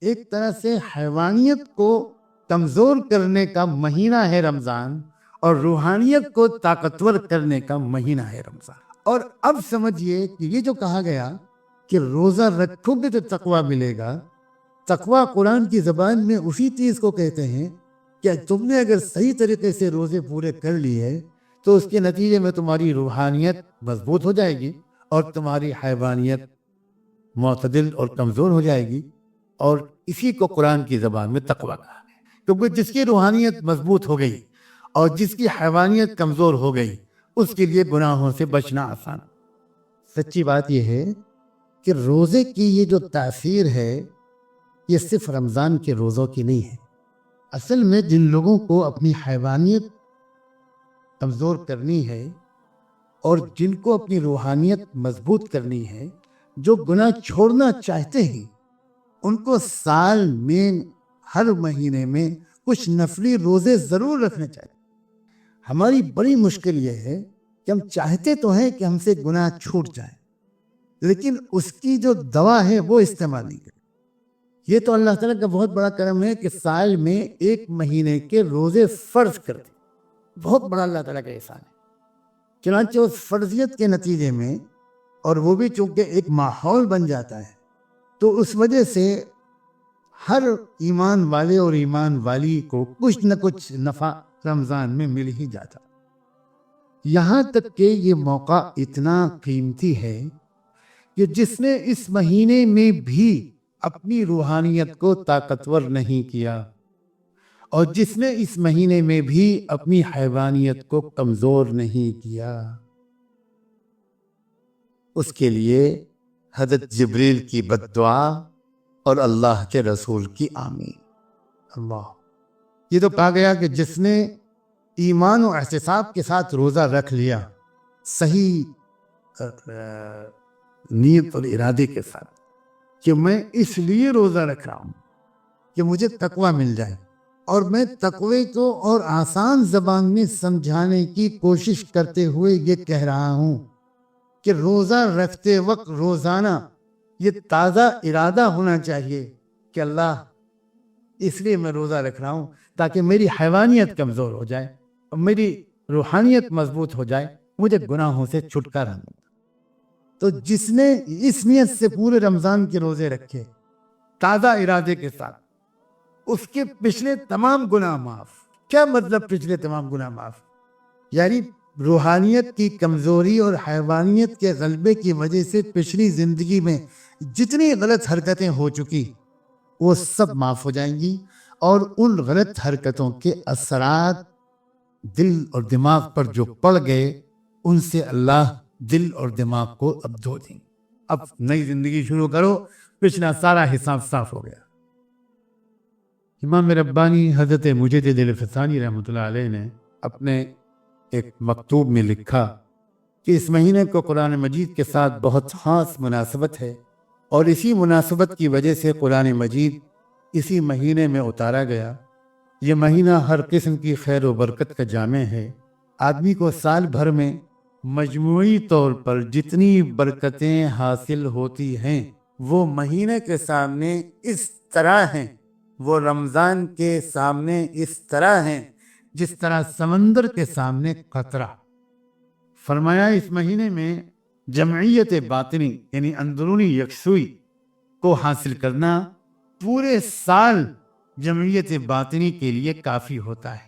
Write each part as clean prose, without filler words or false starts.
ایک طرح سے حیوانیت کو کمزور کرنے کا مہینہ ہے رمضان، اور روحانیت کو طاقتور کرنے کا مہینہ ہے رمضان۔ اور اب سمجھیے کہ یہ جو کہا گیا کہ روزہ رکھو گے تو تقویٰ ملے گا، تقویٰ قرآن کی زبان میں اسی چیز کو کہتے ہیں کہ تم نے اگر صحیح طریقے سے روزے پورے کر لیے تو اس کے نتیجے میں تمہاری روحانیت مضبوط ہو جائے گی اور تمہاری حیوانیت معتدل اور کمزور ہو جائے گی، اور اسی کو قرآن کی زبان میں تقویٰ کہا ہے۔ کیونکہ جس کی روحانیت مضبوط ہو گئی اور جس کی حیوانیت کمزور ہو گئی، اس کے لیے گناہوں سے بچنا آسان۔ سچی بات یہ ہے کہ روزے کی یہ جو تاثیر ہے یہ صرف رمضان کے روزوں کی نہیں ہے۔ اصل میں جن لوگوں کو اپنی حیوانیت کمزور کرنی ہے اور جن کو اپنی روحانیت مضبوط کرنی ہے، جو گناہ چھوڑنا چاہتے ہیں، ان کو سال میں ہر مہینے میں کچھ نفلی روزے ضرور رکھنے چاہیے۔ ہماری بڑی مشکل یہ ہے کہ ہم چاہتے تو ہیں کہ ہم سے گناہ چھوٹ جائیں، لیکن اس کی جو دوا ہے وہ استعمال نہیں کریں۔ یہ تو اللہ تعالیٰ کا بہت بڑا کرم ہے کہ سال میں ایک مہینے کے روزے فرض کر دیں، بہت بڑا اللہ تعالیٰ کا احسان ہے۔ چنانچہ اس فرضیت کے نتیجے میں، اور وہ بھی چونکہ ایک ماحول بن جاتا ہے، تو اس وجہ سے ہر ایمان والے اور ایمان والی کو کچھ نہ کچھ نفع رمضان میں مل ہی جاتا۔ یہاں تک کہ یہ موقع اتنا قیمتی ہے کہ جس نے اس مہینے میں بھی اپنی روحانیت کو طاقتور نہیں کیا، اور جس نے اس مہینے میں بھی اپنی حیوانیت کو کمزور نہیں کیا، اس کے لیے حضرت جبریل کی بد دعا اور اللہ کے رسول کی آمین۔ اللہ، یہ تو کہا گیا کہ جس نے ایمان و احتساب کے ساتھ روزہ رکھ لیا، صحیح نیت اور ارادے کے ساتھ، کہ میں اس لیے روزہ رکھ رہا ہوں کہ مجھے تقویٰ مل جائے، اور میں تقوی کو اور آسان زبان میں سمجھانے کی کوشش کرتے ہوئے یہ کہہ رہا ہوں کہ روزہ رکھتے وقت روزانہ یہ تازہ ارادہ ہونا چاہیے کہ اللہ، اس لیے میں روزہ رکھ رہا ہوں تاکہ میری حیوانیت کمزور ہو جائے اور میری روحانیت مضبوط ہو جائے، مجھے گناہوں سے چھٹکارا ملے۔ تو جس نے اس نیت سے پورے رمضان کے روزے رکھے تازہ ارادے کے ساتھ، اس کے پچھلے تمام گناہ معاف۔ کیا مطلب پچھلے تمام گناہ معاف؟ یعنی روحانیت کی کمزوری اور حیوانیت کے غلبے کی وجہ سے پچھلی زندگی میں جتنی غلط حرکتیں ہو چکی وہ سب معاف ہو جائیں گی، اور ان غلط حرکتوں کے اثرات دل اور دماغ پر جو پڑ گئے، ان سے اللہ دل اور دماغ کو اب دھو دیں۔ اب نئی زندگی شروع کرو، پچھلا سارا حساب صاف ہو گیا۔ امام ربانی حضرت مجدد الفسانی رحمۃ اللہ علیہ نے اپنے ایک مکتوب میں لکھا کہ اس مہینے کو قرآن مجید کے ساتھ بہت خاص مناسبت ہے، اور اسی مناسبت کی وجہ سے قرآن مجید اسی مہینے میں اتارا گیا۔ یہ مہینہ ہر قسم کی خیر و برکت کا جامع ہے۔ آدمی کو سال بھر میں مجموعی طور پر جتنی برکتیں حاصل ہوتی ہیں وہ مہینے کے سامنے اس طرح ہیں، وہ رمضان کے سامنے اس طرح ہیں جس طرح سمندر کے سامنے قطرہ۔ فرمایا اس مہینے میں جمعیت باطنی یعنی اندرونی یکسوئی کو حاصل کرنا پورے سال جمعیت باطنی کے لیے کافی ہوتا ہے،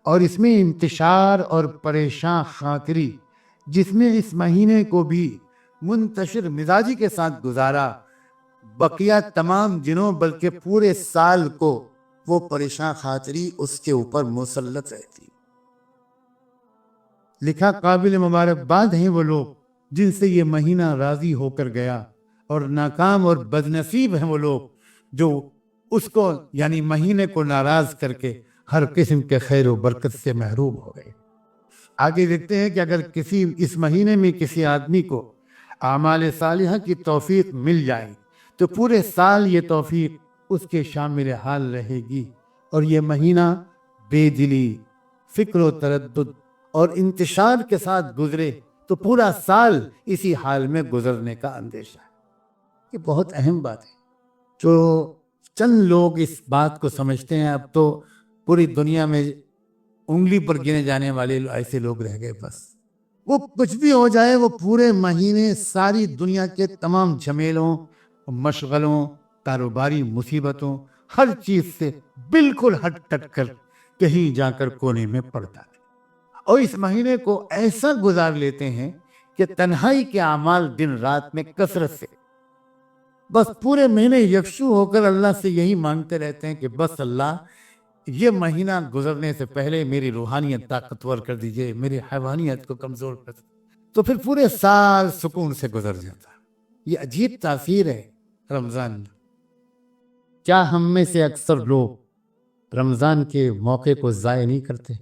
اور اس میں انتشار اور پریشان خاطری جس نے اس مہینے کو بھی منتشر مزاجی کے ساتھ گزارا، بقیہ تمام دنوں بلکہ پورے سال کو وہ پریشان خاطری اس کے اوپر مسلط رہتی۔ لکھا قابل مبارکباد ہیں وہ لوگ جن سے یہ مہینہ راضی ہو کر گیا، اور ناکام اور بدنصیب ہیں وہ لوگ جو اس کو یعنی مہینے کو ناراض کر کے ہر قسم کے خیر و برکت سے محروم ہو گئے۔ آگے دیکھتے ہیں کہ اگر اس مہینے میں کسی آدمی کو اعمال صالحہ کی توفیق مل جائے تو پورے سال یہ توفیق اس کے شامل حال رہے گی، اور یہ مہینہ بے دلی، فکر و تردد اور انتشار کے ساتھ گزرے تو پورا سال اسی حال میں گزرنے کا اندیشہ ہے۔ یہ بہت اہم بات ہے۔ جو چند لوگ اس بات کو سمجھتے ہیں. اب تو پوری دنیا میں انگلی پر گنے جانے والے ایسے لوگ رہ گئے. بس وہ کچھ بھی ہو جائے وہ پورے مہینے ساری دنیا کے تمام جھمیلوں، مشغلوں، کاروباری مصیبتوں، ہر چیز سے بالکل ہٹ کٹ کر کہیں جا کر کونے میں پڑتا ہے، اور اس مہینے کو ایسا گزار لیتے ہیں کہ تنہائی کے اعمال دن رات میں کثرت سے، بس پورے مہینے یکسو ہو کر اللہ سے یہی مانگتے رہتے ہیں کہ بس اللہ یہ مہینہ گزرنے سے پہلے میری روحانیت طاقتور کر دیجئے، میری حیوانیت کو کمزور کر دیجئے. تو پھر پورے سال سکون سے گزر جاتا ہے. یہ عجیب تاثیر ہے رمضان میں. کیا ہم میں سے اکثر لوگ رمضان کے موقع کو ضائع نہیں کرتے؟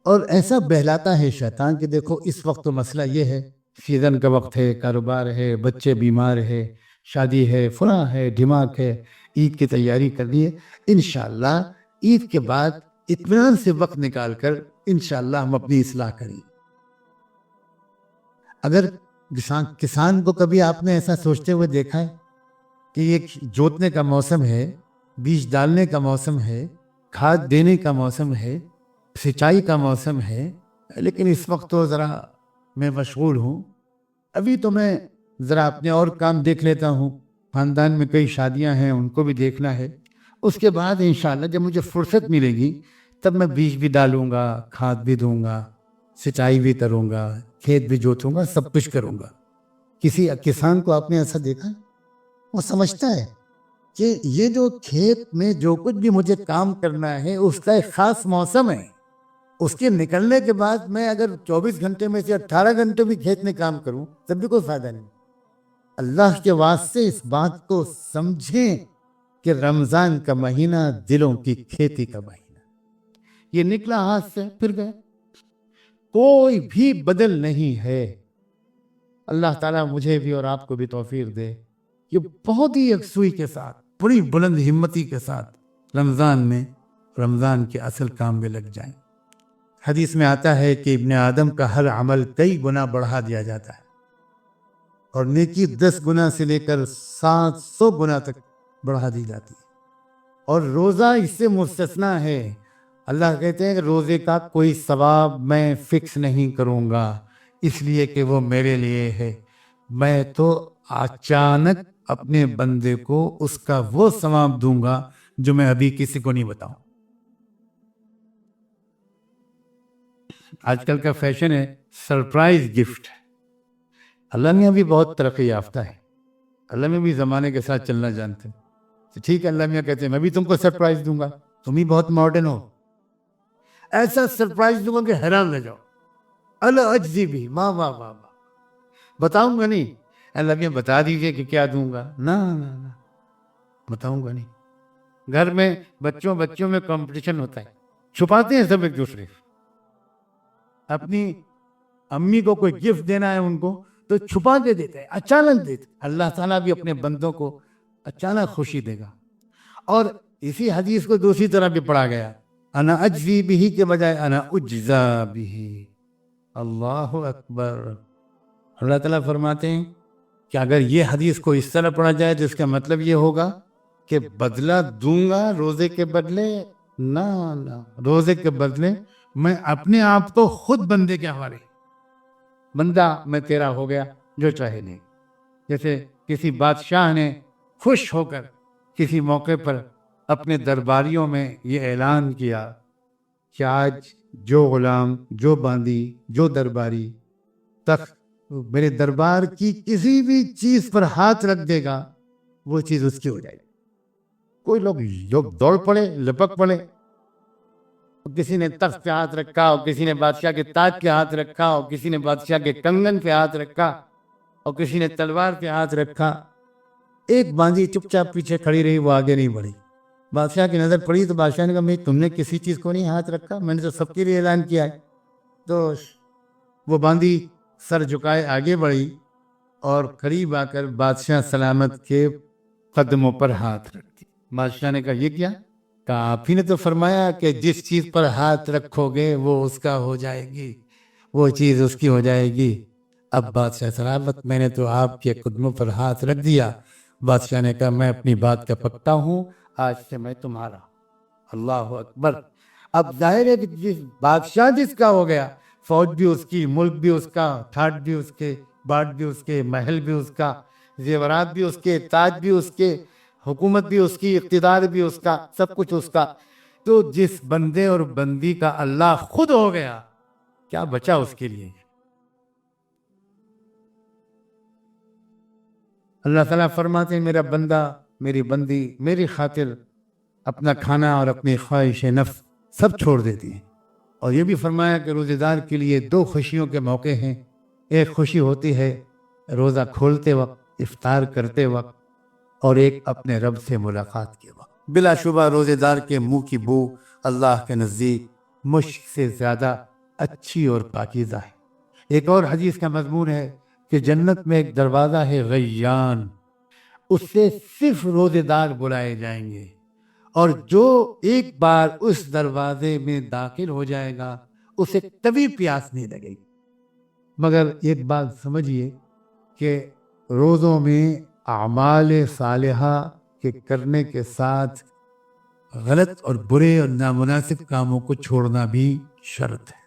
اور ایسا بہلاتا ہے شیطان کہ دیکھو اس وقت تو مسئلہ یہ ہے، سیزن کا وقت ہے، کاروبار ہے، بچے بیمار ہے، شادی ہے، فلاں ہے، دھماک ہے، عید کی تیاری کر لیے، انشاءاللہ عید کے بعد اطمینان سے وقت نکال کر انشاءاللہ ہم اپنی اصلاح کریں. اگر کسان کو کبھی آپ نے ایسا سوچتے ہوئے دیکھا ہے کہ یہ جوتنے کا موسم ہے، بیج ڈالنے کا موسم ہے، کھاد دینے کا موسم ہے، سچائی کا موسم ہے، لیکن اس وقت تو ذرا میں مشغول ہوں، ابھی تو میں ذرا اپنے اور کام دیکھ لیتا ہوں، خاندان میں کئی شادیاں ہیں ان کو بھی دیکھنا ہے، اس کے بعد انشاءاللہ جب مجھے فرصت ملے گی تب میں بیج بھی ڈالوں گا، کھاد بھی دوں گا، سچائی بھی کروں گا، کھیت بھی جوتوں گا، سب کچھ کروں گا. کسی کسان کو آپ نے ایسا دیکھا؟ وہ سمجھتا ہے کہ یہ جو کھیت میں جو کچھ بھی مجھے کام کرنا ہے اس کا ایک خاص موسم ہے، اس کے نکلنے کے بعد میں اگر 24 گھنٹے میں سے 18 گھنٹے بھی کھیت میں کام کروں تب بھی کوئی فائدہ نہیں. اللہ کے واسطے اس بات کو سمجھیں کہ رمضان کا مہینہ دلوں کی کھیتی کا مہینہ، یہ نکلا ہاتھ سے پھر گئے، کوئی بھی بدل نہیں ہے. اللہ تعالیٰ مجھے بھی اور آپ کو بھی توفیق دے کہ بہت ہی یکسوئی کے ساتھ، بڑی بلند ہمتی کے ساتھ رمضان کے اصل کام میں لگ جائیں. حدیث میں آتا ہے کہ ابن آدم کا ہر عمل کئی گنا بڑھا دیا جاتا ہے، اور نیکی 10 گنا سے لے کر 700 گنا تک بڑھا دی جاتی ہے، اور روزہ اس سے مستثنا ہے. اللہ کہتے ہیں کہ روزے کا کوئی ثواب میں فکس نہیں کروں گا اس لیے کہ وہ میرے لیے ہے، میں تو اچانک اپنے بندے کو اس کا وہ ثواب دوں گا جو میں ابھی کسی کو نہیں بتاؤں. آج کل کا فیشن ہے سرپرائز گفٹ. اللہ میاں بھی بہت ترقی یافتہ ہے، اللہ میاں بھی زمانے کے ساتھ چلنا جانتے ہیں. ٹھیک ہے، اللہ میاں کہتے ہیں میں بھی تم کو سرپرائز دوں گا، تم ہی بہت ماڈرن ہو، ایسا سرپرائز دوں گا کہ حیران رہ جاؤ. اللہ اجزی بھی واہ واہ واہ واہ، بتاؤں گا نہیں. اللہ میاں بتا دیجئے کہ کیا دوں گا. نہ بتاؤں گا نہیں. گھر میں بچوں میں کمپٹیشن ہوتا ہے، چھپاتے ہیں سب ایک دوسرے. اپنی امی کو کوئی گفٹ دینا ہے ان کو تو چھپا کے دیتے ہیں، اچانک دیتے. اللہ تعالیٰ بھی اپنے بندوں کو اچانک خوشی دے گا. اور اسی حدیث کو دوسری طرح بھی پڑھا گیا، انا اجزی بھی کے بجائے انا اجزا بھی. اللہ اکبر. اللہ تعالیٰ فرماتے ہیں کہ اگر یہ حدیث کو اس طرح پڑھا جائے تو اس کا مطلب یہ ہوگا کہ بدلہ دوں گا روزے کے بدلے. نہ روزے کے بدلے میں اپنے آپ کو خود بندے کے حوالے، بندہ میں تیرا ہو گیا، جو چاہے لے. جیسے کسی بادشاہ نے خوش ہو کر کسی موقع پر اپنے درباریوں میں یہ اعلان کیا کہ آج جو غلام، جو باندی، جو درباری تخت میرے دربار کی کسی بھی چیز پر ہاتھ رکھ دے گا وہ چیز اس کی ہو جائے گی. کوئی لوگ دوڑ پڑے، لپک پڑے، کسی نے تخت پہ ہاتھ رکھا اور کسی نے بادشاہ کے تاج پہ ہاتھ رکھا اور کسی نے بادشاہ کے کنگن پہ ہاتھ رکھا اور کسی نے تلوار پہ ہاتھ رکھا. ایک باندھی چپ چاپ پیچھے کھڑی رہی، وہ آگے نہیں بڑھی. بادشاہ کی نظر پڑی تو بادشاہ نے کہا میں تم نے کسی چیز کو نہیں ہاتھ رکھا، میں نے تو سب کے لیے اعلان کیا ہے. تو وہ باندھی سر جھکائے آگے بڑھی اور قریب آ کر بادشاہ سلامت کے قدموں پر ہاتھ رکھتی. بادشاہ نے کہا یہ کیا؟ کہا آپ ہی نے تو فرمایا کہ جس چیز پر ہاتھ رکھو گے وہ اس کا ہو جائے گی، وہ چیز اس کی ہو جائے گی. اب بادشاہ سلامت میں نے تو آپ کے قدموں پر ہاتھ رکھ دیا. بادشاہ نے کہا میں اپنی بات کا پکا ہوں، آج سے میں تمہارا. اللہ اکبر. اب ظاہر ہے کہ جس بادشاہ جس کا ہو گیا، فوج بھی اس کی، ملک بھی اس کا، ٹھاٹ بھی اس کے، باٹ بھی اس کے، محل بھی اس کا، زیورات بھی اس کے، تاج بھی اس کے، حکومت بھی اس کی، اقتدار بھی اس کا، سب کچھ اس کا. تو جس بندے اور بندی کا اللہ خود ہو گیا، کیا بچا اس کے لیے؟ اللہ تعالیٰ فرماتے ہیں میرا بندہ، میری بندی میری خاطر اپنا کھانا اور اپنی خواہش نفس سب چھوڑ دیتی ہیں. اور یہ بھی فرمایا کہ روزے دار کے لیے 2 خوشیوں کے موقع ہیں. ایک خوشی ہوتی ہے روزہ کھولتے وقت، افطار کرتے وقت، اور ایک اپنے رب سے ملاقات کے وقت. بلا شبہ روزے دار کے منہ کی بو اللہ کے نزدیک مشک سے زیادہ اچھی اور پاکیزہ ہے. ایک اور حدیث کا مضمون ہے کہ جنت میں ایک دروازہ ہے ریان، اس سے صرف روزے دار بلائے جائیں گے، اور جو ایک بار اس دروازے میں داخل ہو جائے گا اسے کبھی پیاس نہیں لگے گی. مگر ایک بات سمجھیے کہ روزوں میں اعمال صالحہ کے کرنے کے ساتھ غلط اور برے اور نامناسب کاموں کو چھوڑنا بھی شرط ہے.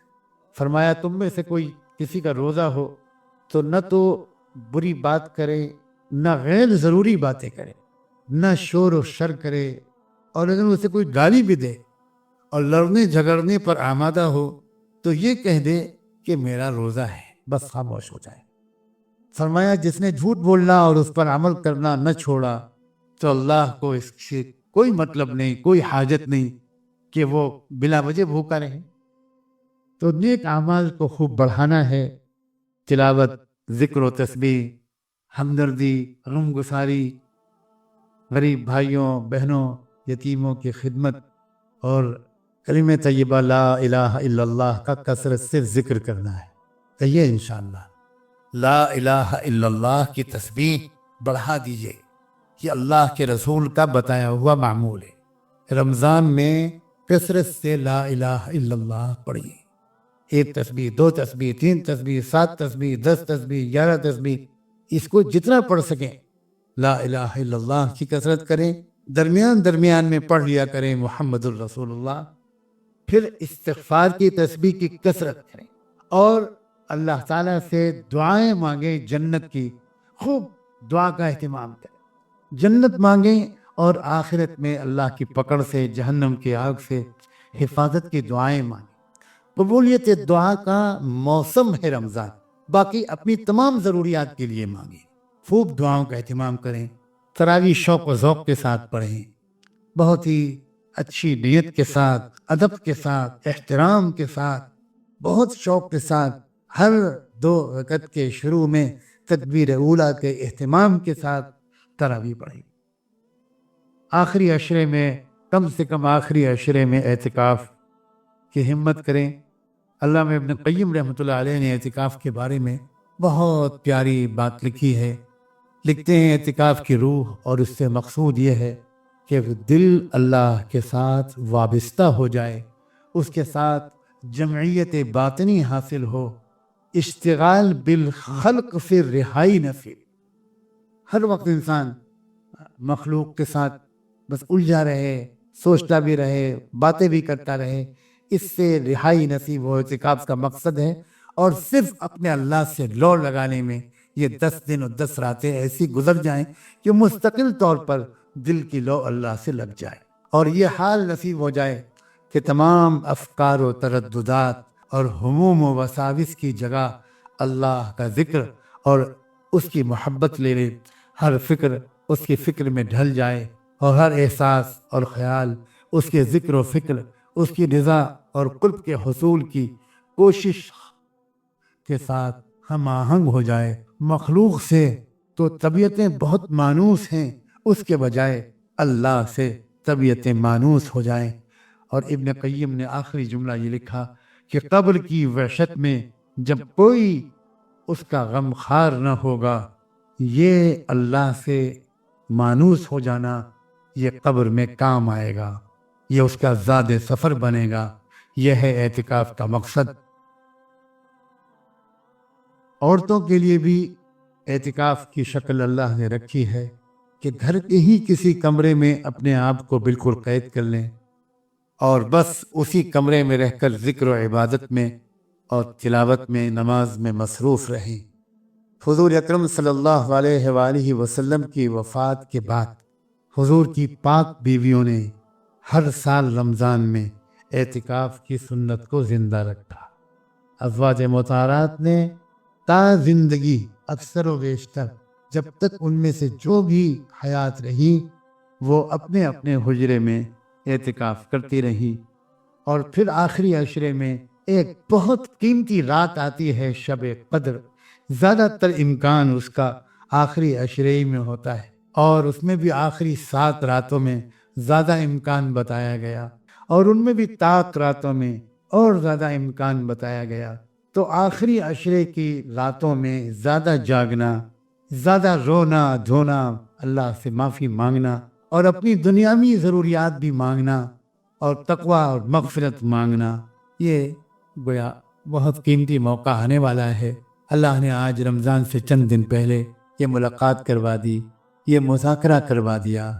فرمایا تم میں سے کوئی کسی کا روزہ ہو تو نہ تو بری بات کرے، نہ غیر ضروری باتیں کرے، نہ شور و شر کرے، اور اگر اسے کوئی گالی بھی دے اور لڑنے جھگڑنے پر آمادہ ہو تو یہ کہہ دے کہ میرا روزہ ہے، بس خاموش ہو جائے. فرمایا جس نے جھوٹ بولنا اور اس پر عمل کرنا نہ چھوڑا تو اللہ کو اس سے کوئی مطلب نہیں، کوئی حاجت نہیں کہ وہ بلا وجہ بھوکا رہے. تو نیک اعمال کو خوب بڑھانا ہے. تلاوت، ذکر و تسبیح، ہمدردی، غم گساری، غریب بھائیوں بہنوں یتیموں کی خدمت، اور کلمہ طیبہ لا الہ الا اللہ کا کثرت سے ذکر کرنا ہے. کہیے انشاءاللہ لا الہ الا اللہ کی تسبیح بڑھا دیجئے، یہ اللہ کے رسول کا بتایا ہوا معمول ہے. رمضان میں کثرت سے لا الہ الا اللہ پڑھیے. 1 تسبیح، 2 تسبیح، 3 تسبیح، 7 تسبیح، 10 تسبیح، 11 تسبیح، اس کو جتنا پڑھ سکیں لا الہ الا اللہ کی کثرت کریں. درمیان درمیان میں پڑھ لیا کریں محمد الرسول اللہ. پھر استغفار کی تسبیح کی کثرت کریں، اور اللہ تعالیٰ سے دعائیں مانگیں. جنت کی خوب دعا کا اہتمام کریں، جنت مانگیں، اور آخرت میں اللہ کی پکڑ سے، جہنم کی آگ سے حفاظت کی دعائیں مانگیں. قبولیت دعا کا موسم ہے رمضان، باقی اپنی تمام ضروریات کے لیے مانگیں. خوب دعاؤں کا اہتمام کریں. تراویح شوق و ذوق کے ساتھ پڑھیں، بہت ہی اچھی نیت کے ساتھ، ادب کے ساتھ، احترام کے ساتھ، بہت شوق کے ساتھ. ہر 2 رکعت کے شروع میں تکبیر اولیٰ کے اہتمام کے ساتھ تراویح پڑھیں. آخری عشرے میں، کم سے کم آخری عشرے میں اعتکاف کی ہمت کریں. علامہ ابن قیم رحمۃ اللہ علیہ نے اعتکاف کے بارے میں بہت پیاری بات لکھی ہے. لکھتے ہیں اعتکاف کی روح اور اس سے مقصود یہ ہے کہ دل اللہ کے ساتھ وابستہ ہو جائے، اس کے ساتھ جمعیت باطنی حاصل ہو، اشتغال بالخلق سے رہائی نصیب. ہر وقت انسان مخلوق کے ساتھ بس الجھا رہے، سوچتا بھی رہے، باتیں بھی کرتا رہے، اس سے رہائی نصیب ہو. اعتکاف کا مقصد ہے، اور صرف اپنے اللہ سے لو لگانے میں یہ 10 دن اور 10 راتیں ایسی گزر جائیں کہ مستقل طور پر دل کی لو اللہ سے لگ جائے، اور یہ حال نصیب ہو جائے کہ تمام افکار و ترددات اور ہموم و وساوس کی جگہ اللہ کا ذکر اور اس کی محبت لے لے. ہر فکر اس کی فکر میں ڈھل جائے، اور ہر احساس اور خیال اس کے ذکر و فکر، اس کی رضا اور قرب کے حصول کی کوشش کے ساتھ ہم آہنگ ہو جائے. مخلوق سے تو طبیعتیں بہت مانوس ہیں، اس کے بجائے اللہ سے طبیعتیں مانوس ہو جائیں. اور ابن قیم نے آخری جملہ یہ لکھا کہ قبر کی وحشت میں جب کوئی اس کا غم خار نہ ہوگا، یہ اللہ سے مانوس ہو جانا یہ قبر میں کام آئے گا، یہ اس کا زاد سفر بنے گا. یہ ہے اعتکاف کا مقصد. عورتوں کے لیے بھی اعتکاف کی شکل اللہ نے رکھی ہے کہ گھر کے ہی کسی کمرے میں اپنے آپ کو بالکل قید کر لیں اور بس اسی کمرے میں رہ کر ذکر و عبادت میں اور تلاوت میں، نماز میں مصروف رہیں۔ حضور اکرم صلی اللہ علیہ وآلہ وسلم کی وفات کے بعد حضور کی پاک بیویوں نے ہر سال رمضان میں اعتکاف کی سنت کو زندہ رکھا۔ ازواج مطہرات نے تا زندگی اکثر و بیشتر جب تک ان میں سے جو بھی حیات رہی وہ اپنے اپنے حجرے میں اعتکاف کرتی رہی، اور پھر آخری عشرے میں ایک بہت قیمتی رات آتی ہے، شب قدر۔ زیادہ تر امکان اس کا آخری عشرے میں ہوتا ہے، اور اس میں بھی آخری 7 راتوں میں زیادہ امکان بتایا گیا، اور ان میں بھی طاق راتوں میں اور زیادہ امکان بتایا گیا۔ تو آخری عشرے کی راتوں میں زیادہ جاگنا، زیادہ رونا دھونا، اللہ سے معافی مانگنا اور اپنی دنیاوی ضروریات بھی مانگنا اور تقوی اور مغفرت مانگنا، یہ گویا بہت قیمتی موقع آنے والا ہے۔ اللہ نے آج رمضان سے چند دن پہلے یہ ملاقات کروا دی، یہ مذاکرہ کروا دیا۔